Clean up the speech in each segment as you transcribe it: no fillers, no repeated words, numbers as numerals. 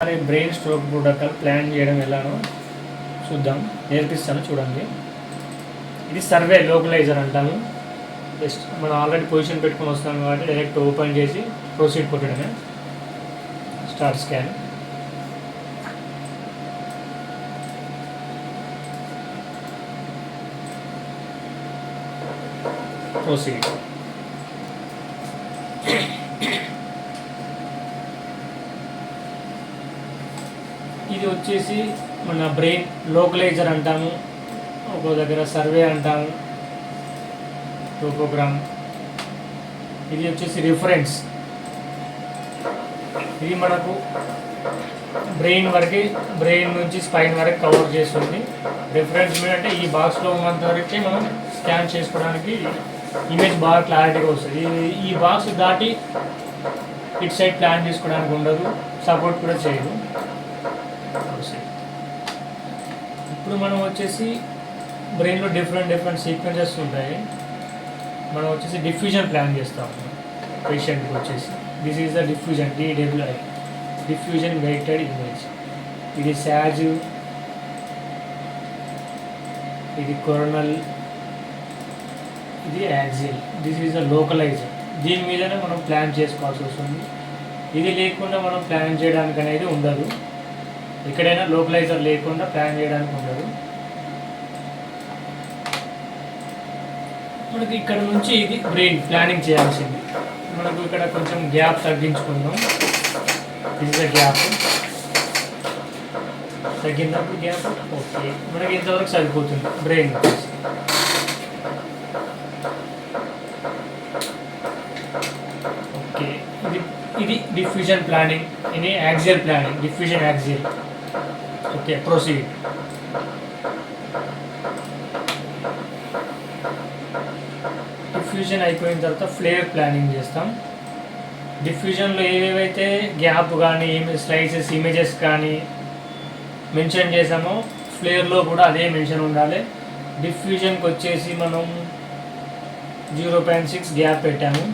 Brain stroke protocol plan చేయడం ఎలానో చూద్దాం, నేర్పిస్తాను చూడండి. ఇది సర్వే లోకలైజర్ అంటాము. జస్ట్ మనం ఆల్రెడీ పొజిషన్ పెట్టుకొని వస్తాం కాబట్టి డైరెక్ట్ ఓపెన్ చేసి ప్రొసీడ్ కొట్టడమే. Start scan. ప్రొసీడ్. ఇది వచ్చేసి మన బ్రెయిన్ లోకలైజర్ అంటాము, ఒక దగ్గర సర్వే అంటాము, టోపోగ్రామ్. ఇది వచ్చేసి రిఫరెన్స్. ఇది మనకు బ్రెయిన్ వరకు, బ్రెయిన్ నుంచి స్పైన్ వరకు కవర్ చేస్తుంది. రిఫరెన్స్ మీద అంటే ఈ బాక్స్లో ఉన్నంత వరకే మనం స్కాన్ చేసుకోవడానికి ఇమేజ్ బాగా క్లారిటీగా వస్తుంది. ఈ బాక్స్ దాటి ఇటు సైడ్ ప్లాన్ చేసుకోవడానికి ఉండదు, సపోర్ట్ కూడా చేయదు. ఇప్పుడు మనం వచ్చేసి బ్రెయిన్లో డిఫరెంట్ సీక్వెన్సెస్ ఉంటాయి. మనం వచ్చేసి డిఫ్యూజన్ ప్లాన్ చేస్తాము పేషెంట్కి వచ్చేసి. This is the diffusion, DWI, diffusion weighted image. ఇది శాజ్, ఇది కొరనల్, ఇది axial. This is the localiser. దీని మీదనే మనం ప్లాన్ చేసుకోవాల్సి వస్తుంది. ఇది లేకుండా మనం ప్లాన్ చేయడానికి అనేది ఉండదు. ఎక్కడైనా లోకలైజర్ లేకుండా ప్లాన్ చేయడానికి ఉండదు. మనకి ఇక్కడ నుంచి ఇది బ్రెయిన్ ప్లానింగ్ చేయాల్సింది. మనకు ఇక్కడ కొంచెం గ్యాప్ తగ్గించుకుందాం. ఇది గ్యాప్ తగ్గినప్పుడు గ్యాప్ ఓకే, మనకి ఇంతవరకు సరిపోతుంది బ్రెయిన్. ఓకే, ఇది డిఫ్యూజన్ ప్లానింగ్, ఇది axial planning, diffusion axial. Okay, proceed. Diffusion అయిపోయిన తర్వాత ఫ్లేర్ ప్లానింగ్ చేస్తాం. డిఫ్యూజన్లో ఏవేవైతే గ్యాప్ కానీ స్లైసెస్ ఇమేజెస్ కానీ మెన్షన్ చేసామో ఫ్లేర్లో కూడా అదే మెన్షన్ ఉండాలి. డిఫ్యూజన్కి వచ్చేసి మనం 0.6 గ్యాప్ పెట్టాము.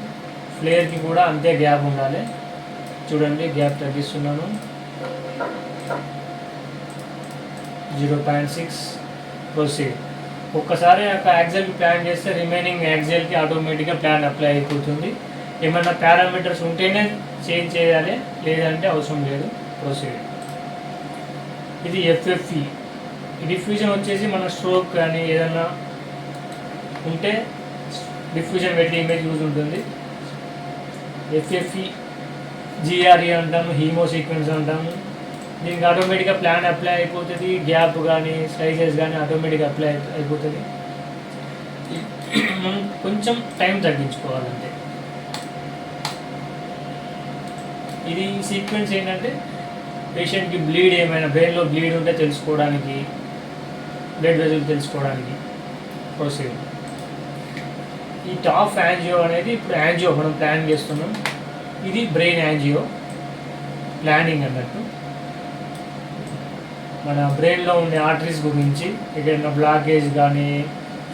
ఫ్లేర్కి కూడా అంతే గ్యాప్ ఉండాలి. చూడండి, గ్యాప్ తగ్గిస్తున్నాను. 0.6. ప్రొసీడ్. ఒక్కసారి ఒక యాక్సిల్కి ప్లాన్ చేస్తే రిమైనింగ్ యాక్సిల్కి ఆటోమేటిక్గా ప్లాన్ అప్లై అయిపోతుంది. ఏమైనా పారామీటర్స్ ఉంటేనే చేంజ్ చేయాలి, లేదంటే అవసరం లేదు. ప్రొసీడ్. ఇది FFE. డిఫ్యూజన్ వచ్చేసి మన స్ట్రోక్ కానీ ఏదైనా ఉంటే డిఫ్యూజన్ పెట్టి ఇమేజ్ యూజ్ ఉంటుంది. FFE, GRE అంటాము, హీమో సీక్వెన్స్ అంటాము. దీనికి ఆటోమేటిక్గా ప్లాన్ అప్లై అయిపోతుంది. గ్యాప్ కానీ స్లైసెస్ కానీ ఆటోమేటిక్గా అప్లై అయిపోతుంది. మనం కొంచెం టైం తగ్గించుకోవాలంటే. ఇది సీక్వెన్స్ ఏంటంటే పేషెంట్కి బ్లీడ్ ఏమైనా బ్రెయిన్లో బ్లీడ్ ఉంటే తెలుసుకోవడానికి, బ్లడ్ వెజల్ తెలుసుకోవడానికి. ప్రొసీడ్. ఈ టాప్ యాంజియో అనేది ఇప్పుడు యాంజియో మనం ప్లాన్ చేస్తున్నాం. ఇది బ్రెయిన్ యాంజియో ప్లానింగ్ అన్నట్టు. మన బ్రెయిన్లో ఉండే ఆర్టరీస్ గురించి, ఏదైనా బ్లాకేజ్ కానీ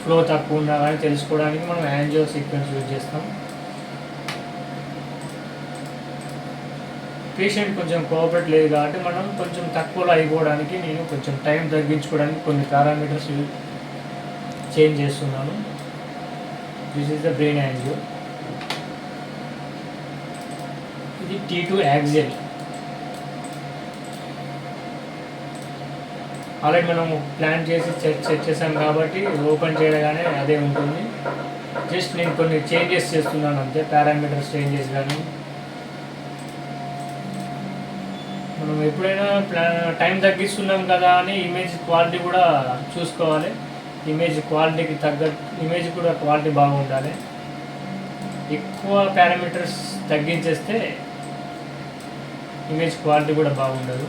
ఫ్లో తక్కువ ఉన్నా కానీ తెలుసుకోవడానికి మనం యాంజియో సీక్వెన్స్ యూజ్ చేస్తాం. పేషెంట్ కొంచెం కోఆపరేట్ లేదు కాబట్టి మనం కొంచెం తక్కువలో అయిపోవడానికి నేను కొంచెం టైం తగ్గించుకోవడానికి కొన్ని పారామీటర్స్ చేంజ్ చేస్తున్నాను. This is the brain angio. ఇది T2 యాక్సిల్. ఆల్రెడీ మనం ప్లాన్ చేసి సెట్ చేసాం కాబట్టి ఓపెన్ చేయగానే అదే ఉంటుంది. జస్ట్ నేను కొన్ని చేంజెస్ చేస్తున్నాను అంతే, పారామీటర్స్ చేంజెస్ కానీ. మనం ఎప్పుడైనా టైం తగ్గిస్తున్నాం కదా అని ఇమేజ్ క్వాలిటీ కూడా చూసుకోవాలి. ఇమేజ్ క్వాలిటీకి తగ్గట్టు ఇమేజ్ కూడా క్వాలిటీ బాగుండాలి. ఎక్కువ పారామీటర్స్ తగ్గించేస్తే ఇమేజ్ క్వాలిటీ కూడా బాగుండదు.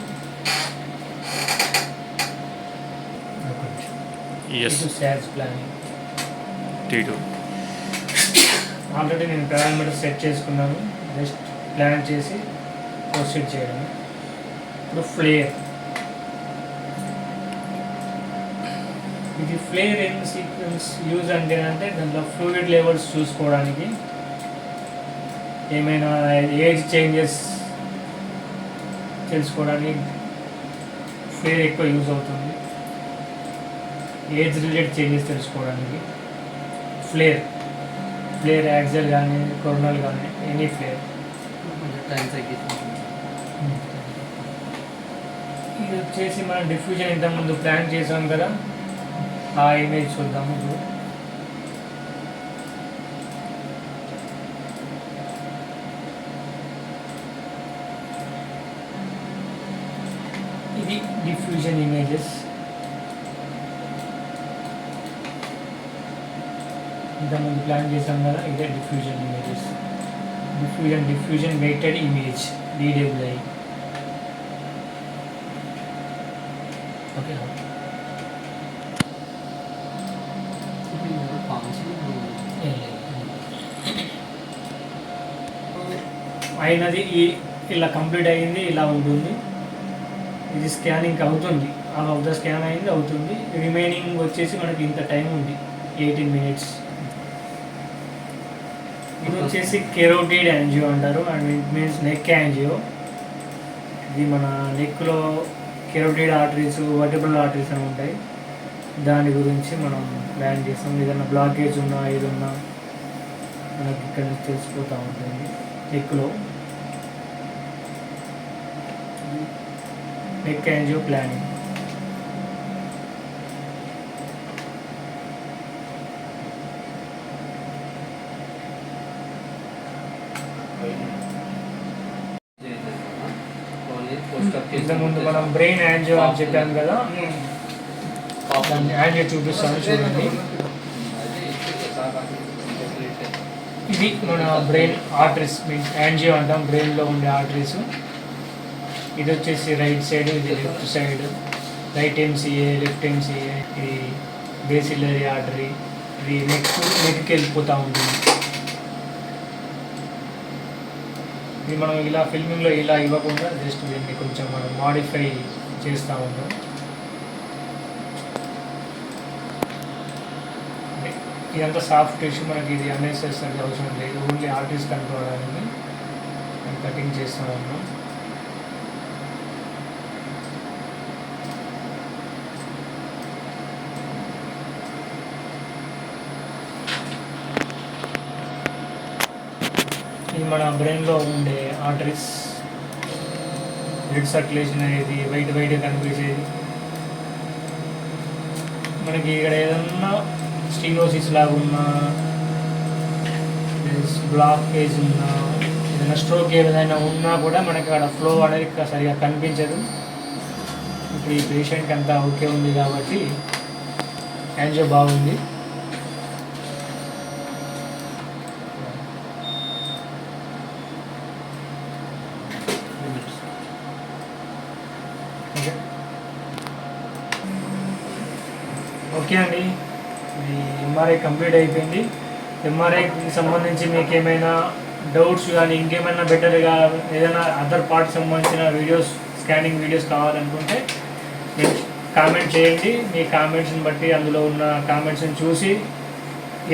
శాజ్ ప్లానింగ్ T2. ఆల్రెడీ నేను పారామీటర్స్ సెట్ చేసుకున్నాను. జస్ట్ ప్లాన్ చేసి ప్రొసీడ్ చేయడం. ఇప్పుడు ఫ్లేర్. ఇది ఫ్లేర్ ఇన్ సీక్వెన్స్ యూజ్ అంటే దాంట్లో ఫ్లూయిడ్ లెవెల్స్ చూసుకోవడానికి, ఏమైనా ఏజ్ చేంజెస్ తెలుసుకోవడానికి ఫ్లేర్ ఎక్కువ యూజ్ అవుతుంది. ఏజ్ రిలేటెడ్ చేంజెస్ తెలుసుకోవడానికి ఫ్లేర్ యాక్సిల్ కానీ కొరోనల్ కానీ ఎనీ ఫ్లేర్. ఇది వచ్చేసి మనం డిఫ్యూజన్ ఇంతకుముందు ప్లాన్ చేసాం కదా, ఆ ఇమేజ్ చూద్దాము ఇప్పుడు. ఇది డిఫ్యూజన్ ఇమేజెస్. ఇంతకుముందు ప్లాన్ చేసాం కదా, ఇదే diffusion images. Diffusion weighted image DWI. Okay, అయినది ఇలా కంప్లీట్ అయ్యింది, ఇలా ఉంటుంది. ఇది స్కానింగ్ అవుతుంది, ఆల్ ఆఫ్ ద స్కాన్ అయింది అవుతుంది. రిమైనింగ్ వచ్చేసి మనకి ఇంత టైం ఉంది, 18 minutes. ఇది వచ్చేసి కెరోటిడ్ యాంజియో అంటారు, and it means neck angio. ఇది మన నెక్లో కెరోటిడ్ ఆర్టరీస్, వర్టిబ్రల్ ఆర్టరీస్ అని ఉంటాయి. దాని గురించి మనం ప్లాన్ చేస్తాం. ఏదైనా బ్లాకేజ్ ఉన్నా ఏదన్నా మనకి ఇక్కడ నుంచి తెలిసిపోతూ ఉంటుంది నెక్లో. Neck angio planning. ఇంతకుముందు మనం బ్రెయిన్ యాంజియో అని చెప్పాను కదా, దాన్ని యాంజియో చూపిస్తాను చూడండి. ఇది మన బ్రెయిన్ ఆర్టరీస్, మీన్స్ యాంజియో అంటాం, బ్రెయిన్లో ఉండే ఆర్టరీస్. ఇది వచ్చేసి రైట్ సైడ్, ఇది left side. Right MCA, left MCA. ఇది బేసిలరీ ఆర్టరీ. ఇది నెక్కి వెళ్ళిపోతూ ఉంటుంది. ఇది మనం ఇలా ఫిల్మింగ్లో ఇలా ఇవ్వకుండా జస్ట్ దీన్ని కొంచెం మనం మాడిఫై చేస్తూ ఉంటాం. ఇదంతా సాఫ్ట్ టిష్యూ, మనకి ఇది అన్నెసెసరీ అవసరం లేదు. ఓన్లీ ఆర్టిస్ట్ కనుక్కోవడానికి మనం కటింగ్ చేస్తూ ఉన్నాం. ఇది మన బ్రెయిన్లో ఉండే ఆర్టరీస్. బ్లడ్ సర్క్యులేషన్ అనేది వైట్ కనిపించేది. మనకి ఇక్కడ ఏదన్నా స్టీనోసిస్ లాగా ఉన్నా, బ్లాకేజ్ ఉన్నా, ఏదైనా స్ట్రోక్ ఏదైనా ఉన్నా కూడా మనకి అక్కడ ఫ్లో అనేది సరిగా కనిపించదు. ఇప్పుడు ఈ పేషెంట్కి అంతా ఓకే ఉంది కాబట్టి యాంజియో బాగుంది. ఓకే అండి, ఇది MRI కంప్లీట్ అయిపోయింది. MRIకి సంబంధించి మీకు ఏమైనా డౌట్స్ కానీ ఇంకేమైనా బెటర్గా ఏదైనా అదర్ పార్ట్కి సంబంధించిన వీడియోస్, స్కానింగ్ వీడియోస్ కావాలనుకుంటే మీరు కామెంట్ చేయండి. మీ కామెంట్స్ని బట్టి, అందులో ఉన్న కామెంట్స్ని చూసి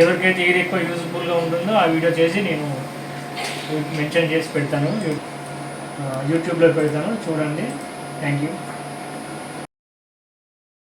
ఎవరికైతే ఏది ఎక్కువ యూజ్ఫుల్గా ఉంటుందో ఆ వీడియో చేసి నేను మెన్షన్ చేసి పెడతాను, యూట్యూబ్లో పెడతాను. చూడండి. Thank you.